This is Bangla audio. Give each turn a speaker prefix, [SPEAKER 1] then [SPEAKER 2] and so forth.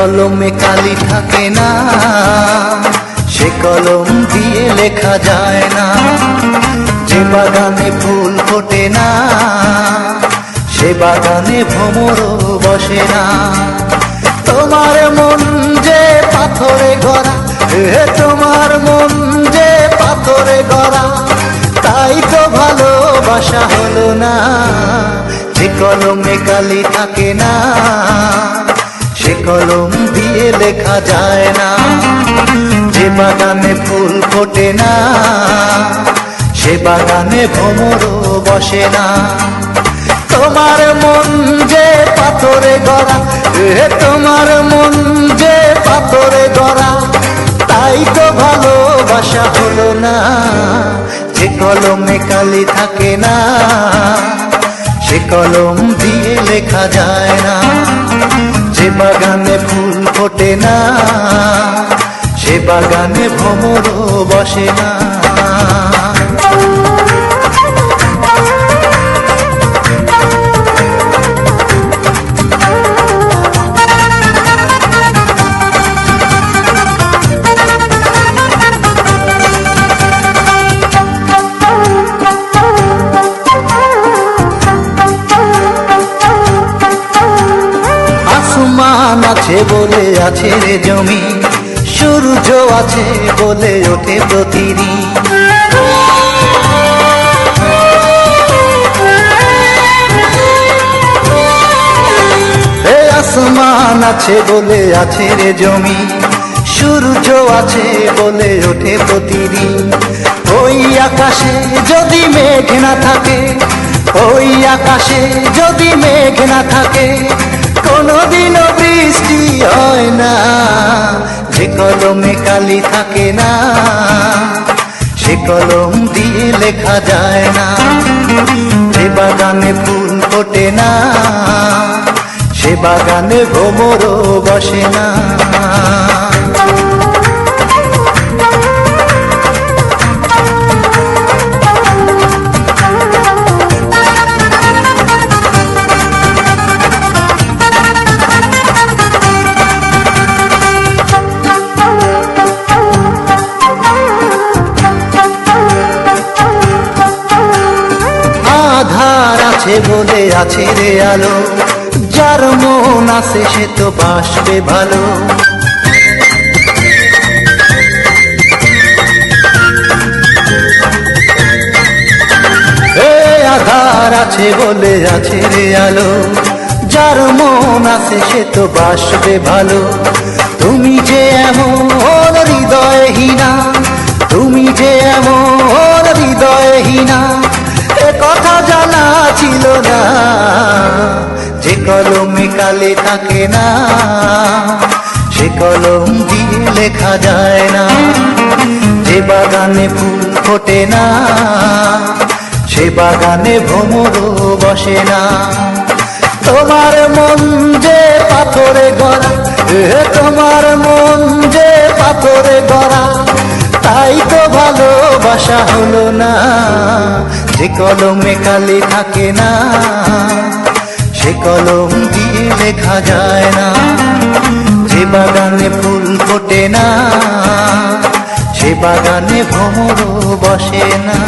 [SPEAKER 1] কলমে কালি থাকে না, সে কলম দিয়ে লেখা যায় না। যে বাগানে ফুল ফোটে না, সে বাগানে ভ্রমরও বসে না। তোমার মন যে পাথরে গড়া, তোমার মন যে পাথরে গড়া, তাই তো ভালোবাসা হলো না। যে কলমে কালি থাকে না, সে কলম দিয়ে লেখা যায় না। যে বাগানে ফুল ফোটে না, সে বাগানে ভ্রমরও বসে না। তোমার মন যে পাথরে গড়া, তোমার মন যে পাথরে গড়া, তাই তো ভালোবাসা হলো না। যে কলমে কালি থাকে না, সে কলম দিয়ে লেখা যায় না। যে বাগানে ফুল ফোটে না, সে বাগানে ভ্রমরও বসে না। আসমান আছে বলে আছে রে জমি, সূর্য আছে বলে ওঠে প্রতিদিন। আসমান আছে বলে আছে রে জমি, সূর্য আছে বলে ওঠে প্রতিদিন। ওই আকাশে যদি মেঘ না থাকে, ওই আকাশে যদি মেঘ না থাকে, কোনদিনও বৃষ্টি হয় না। যে কলমে কালি থাকে না, সে কলম দিয়ে লেখা যায় না। যে বাগানে ফুল ফোটে না, সে বাগানে ভ্রমরও বসে না। আধার আছে বলে আছে রে আলো, যার মন আছে সে তো বাসবে ভালো। আধার আছে বলে আছে রে আলো, যার মন আছে সে তো বাসবে ভালো। তুমি যে এমন হৃদয়হীনা, তুমি যে এমন হৃদয়হীনা, এ কথা জানা ছিল না। যে কলমে কালি থাকে না, সে কলম দিয়ে লেখা যায় না। যে বাগানে ফুল ফোটে না, সে বাগানে ভ্রমরও বসে না। তোমার মন যে পাথরে গড়া, তোমার মন যে পাথরে গড়া, তাই তো ভালোবাসা হলো না। যে কলমে কালি থাকে না, সে কলম দিয়ে লেখা যায় না। যে বাগানে ফুল ফোটে না, সে বাগানে ভ্রমরও বসে না।